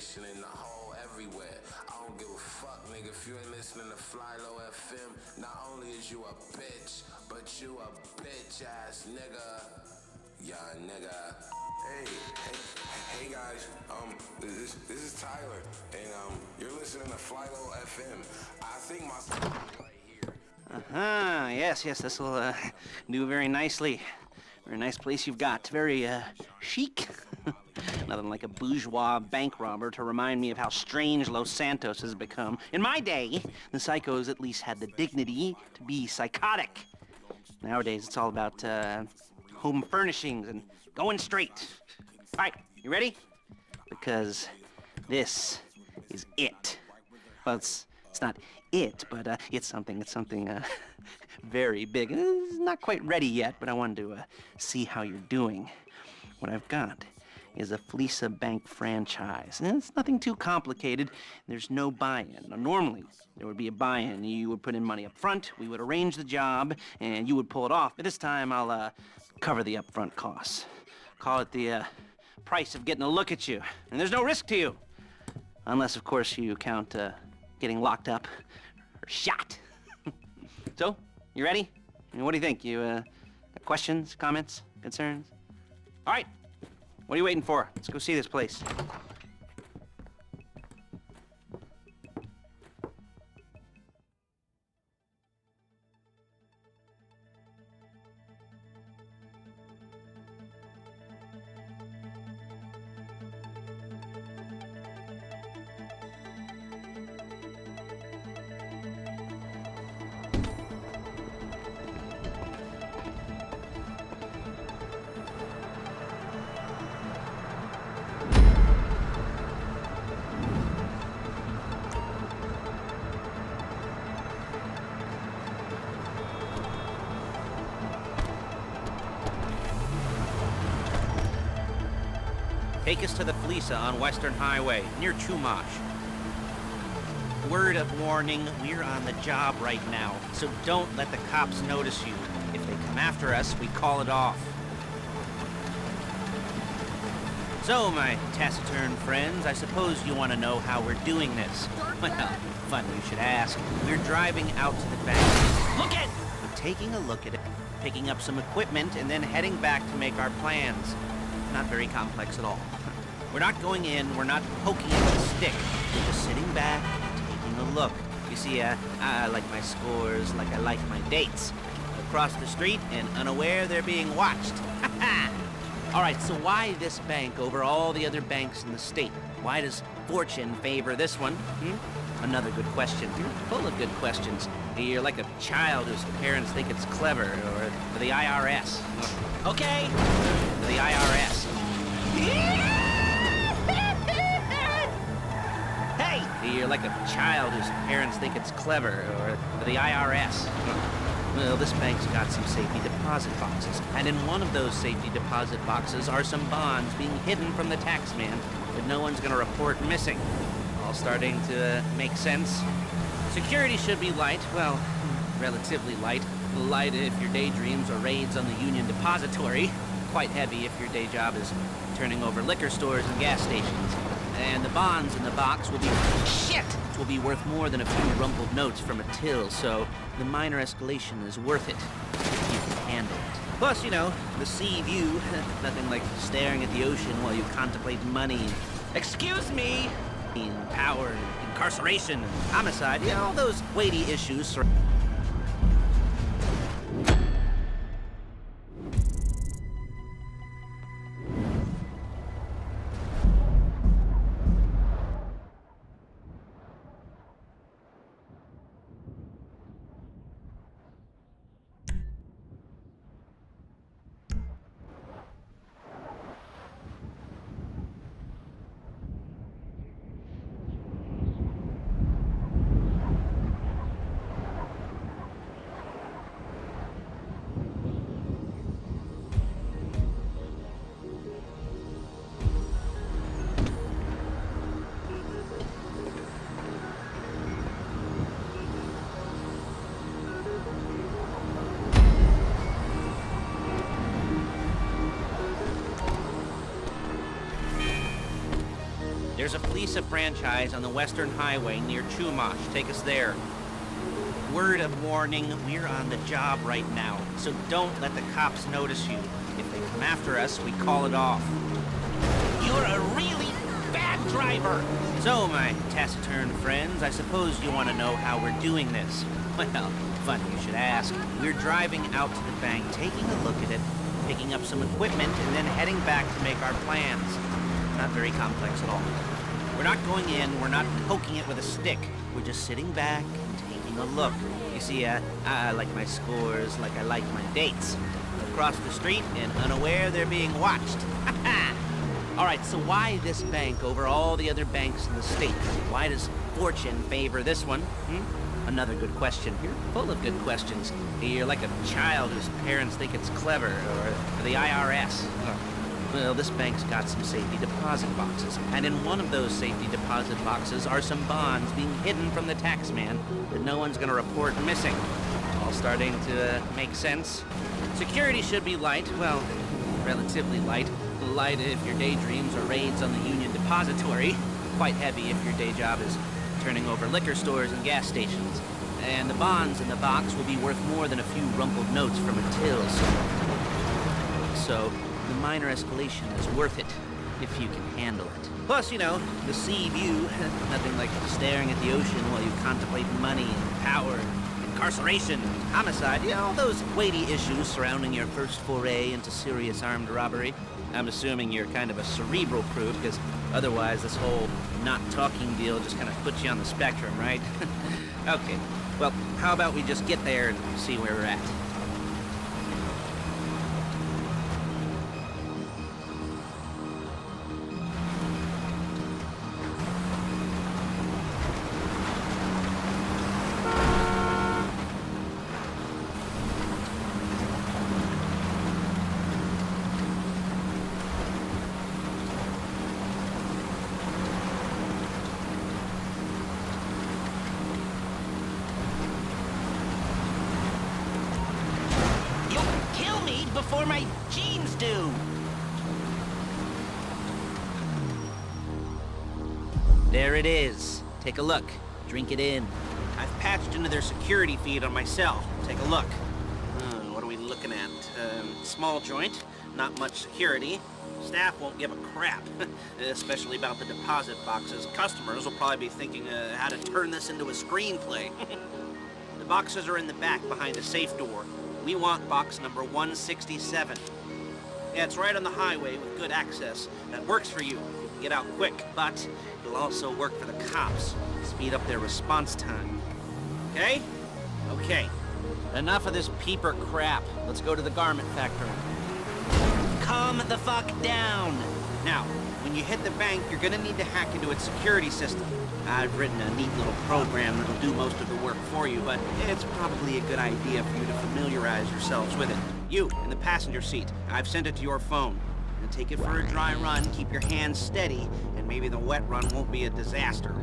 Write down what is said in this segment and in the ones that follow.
nation and the whole everywhere. I don't give a fuck, nigga, if you ain't listening to Fleeca FM. Not only is you a bitch, but you a bitch ass nigga. Yeah, nigga. Hey guys, this is Tyler, and you're listening to Fleeca FM. I think my right here. Yes, this will do very nicely. Very nice place you've got. Very chic. Nothing like a bourgeois bank robber to remind me of how strange Los Santos has become. In my day, the psychos at least had the dignity to be psychotic. Nowadays, it's all about home furnishings and going straight. All right, you ready? Because this is it. Well, it's not it, but it's something very big. It's not quite ready yet, but I wanted to see how you're doing. What I've got is a Fleeca Bank franchise. And it's nothing too complicated. There's no buy-in. Now, normally, there would be a buy-in. You would put in money up front, we would arrange the job, and you would pull it off. But this time, I'll cover the upfront costs. Call it the price of getting a look at you. And there's no risk to you. Unless, of course, you count getting locked up or shot. So, you ready? What do you think? You got questions, comments, concerns? All right. What are you waiting for? Let's go see this place. Take us to the Fleeca on Western Highway, near Chumash. Word of warning, we're on the job right now, so don't let the cops notice you. If they come after us, we call it off. So, my taciturn friends, I suppose you want to know how we're doing this. Well, funny you should ask. We're driving out to the bank. Look at! We're taking a look at it, picking up some equipment, and then heading back to make our plans. Not very complex at all. We're not going in, we're not poking it with a stick. We're just sitting back, taking a look. You see, I like my scores like I like my dates. Across the street and unaware they're being watched. All right, so why this bank over all the other banks in the state? Why does fortune favor this one? Another good question. You're full of good questions. You're like a child whose parents think it's clever, or for the IRS. Okay, for the IRS. Hey! You're like a child whose parents think it's clever, or for the IRS. Well, this bank's got some safety deposit boxes, and in one of those safety deposit boxes are some bonds being hidden from the tax man, but no one's gonna report missing. All starting to make sense. Security should be light, well, relatively light. Light if your daydreams or raids on the Union Depository. Quite heavy if your day job is turning over liquor stores and gas stations. And the bonds in the box will be... shit! Will be worth more than a few rumpled notes from a till, so the minor escalation is worth it if you can handle it. Plus, you know, the sea view, nothing like staring at the ocean while you contemplate money. Excuse me! Power, incarceration, homicide, yeah, all those weighty issues. There's a Fleeca franchise on the Western Highway near Chumash. Take us there. Word of warning, we're on the job right now, so don't let the cops notice you. If they come after us, we call it off. You're a really bad driver! So, my taciturn friends, I suppose you want to know how we're doing this. Well, funny you should ask. We're driving out to the bank, taking a look at it, picking up some equipment, and then heading back to make our plans. Not very complex at all. We're not going in, we're not poking it with a stick. We're just sitting back and taking a look. You see, I like my scores like I like my dates. Across the street and unaware they're being watched. All right, so why this bank over all the other banks in the state? Why does fortune favor this one? Another good question. You're full of good questions. You're like a child whose parents think it's clever, or the IRS. Well, this bank's got some safety deposit boxes, and in one of those safety deposit boxes are some bonds being hidden from the tax man that no one's gonna report missing. All starting to make sense. Security should be light, well, relatively light. Light if your daydreams are raids on the Union Depository. Quite heavy if your day job is turning over liquor stores and gas stations. And the bonds in the box will be worth more than a few rumpled notes from a till. So the minor escalation is worth it, if you can handle it. Plus, you know, the sea view, nothing like staring at the ocean while you contemplate money and power, incarceration, homicide, all those weighty issues surrounding your first foray into serious armed robbery. I'm assuming you're kind of a cerebral crew, because otherwise this whole not talking deal just kind of puts you on the spectrum, right? Okay, well, how about we just get there and see where we're at? Before my jeans do! There it is. Take a look. Drink it in. I've patched into their security feed on my cell. Take a look. What are we looking at? Small joint, not much security. Staff won't give a crap, especially about the deposit boxes. Customers will probably be thinking how to turn this into a screenplay. The boxes are in the back behind the safe door. We want box number 167. Yeah, it's right on the highway with good access. That works for you. You can get out quick, but it'll also work for the cops. Speed up their response time. Okay? Okay. Enough of this peeper crap. Let's go to the garment factory. Calm the fuck down! Now, when you hit the bank, you're gonna need to hack into its security system. I've written a neat little program that'll do most of the work for you, but it's probably a good idea for you to familiarize yourselves with it. You, in the passenger seat, I've sent it to your phone. And take it for a dry run, keep your hands steady, and maybe the wet run won't be a disaster.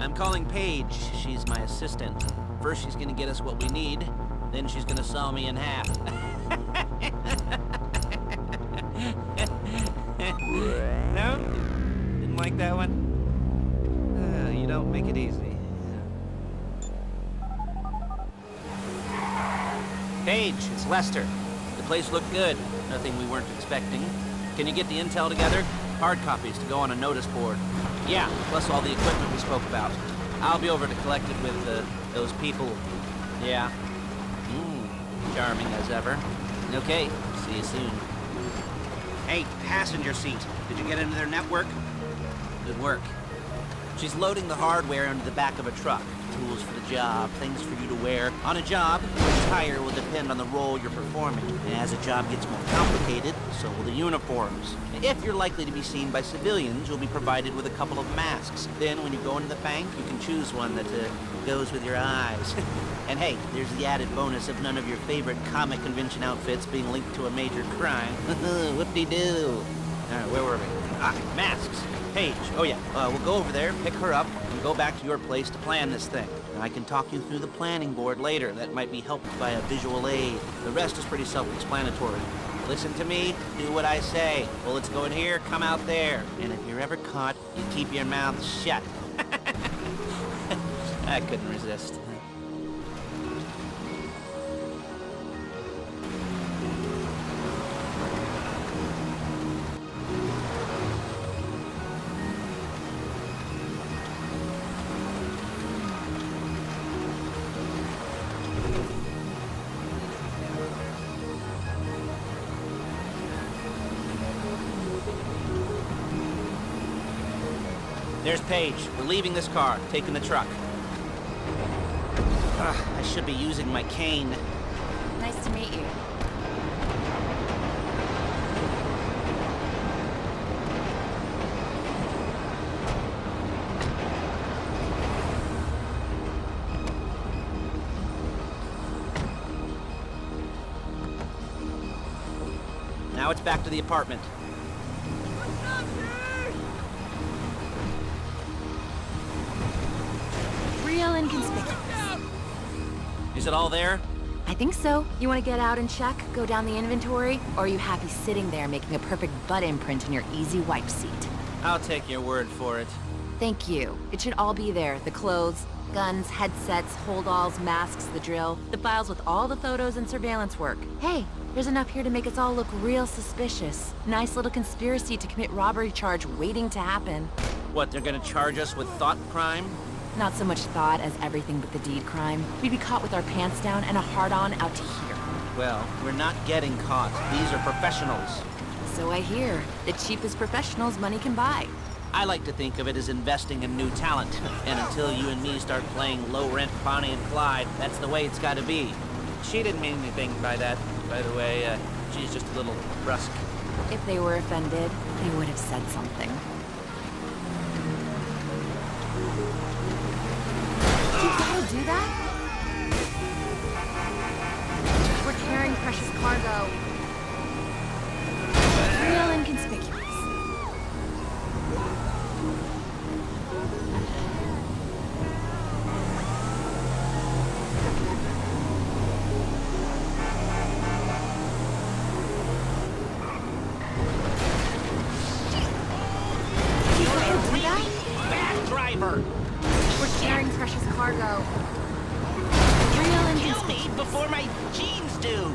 I'm calling Paige. She's my assistant. First she's gonna get us what we need, then she's gonna saw me in half. No? Didn't like that one? You don't make it easy. Paige, it's Lester. The place looked good. Nothing we weren't expecting. Can you get the intel together? Hard copies to go on a notice board. Yeah, plus all the equipment we spoke about. I'll be over to collect it with those people. Yeah. Charming as ever. Okay, see you soon. Hey, passenger seat. Did you get into their network? Good work. She's loading the hardware into the back of a truck. tools for the job, things for you to wear. On a job, your attire will depend on the role you're performing. And as a job gets more complicated, so will the uniforms. If you're likely to be seen by civilians, you'll be provided with a couple of masks. Then when you go into the bank, you can choose one that goes with your eyes. And hey, there's the added bonus of none of your favorite comic convention outfits being linked to a major crime. Whoop-de-doo. Alright, where were we? Masks. Paige. Oh yeah, we'll go over there, pick her up, and go back to your place to plan this thing. And I can talk you through the planning board later. That might be helped by a visual aid. The rest is pretty self-explanatory. Listen to me, do what I say. Bullets go in here, come out there. And if you're ever caught, you keep your mouth shut. I couldn't resist. There's Paige. We're leaving this car, taking the truck. I should be using my cane. Nice to meet you. Now it's back to the apartment. Real inconspicuous. Is it all there? I think so. You want to get out and check, go down the inventory, or are you happy sitting there making a perfect butt imprint in your easy wipe seat? I'll take your word for it. Thank you. It should all be there. The clothes, guns, headsets, hold-alls, masks, the drill, the files with all the photos and surveillance work. Hey, there's enough here to make us all look real suspicious. Nice little conspiracy to commit robbery charge waiting to happen. What, they're gonna charge us with thought crime? Not so much thought as everything but the deed crime. We'd be caught with our pants down and a hard-on out to here. Well, we're not getting caught. These are professionals. So I hear. The cheapest professionals money can buy. I like to think of it as investing in new talent. And until you and me start playing low-rent Bonnie and Clyde, that's the way it's gotta be. She didn't mean anything by that, by the way. She's just a little brusque. If they were offended, they would have said something. You gotta do that? We're carrying precious cargo. Real inconspicuous. You gotta do that? Bad driver! We're carrying precious cargo. Real Kill inconspicuous. me before my jeans do!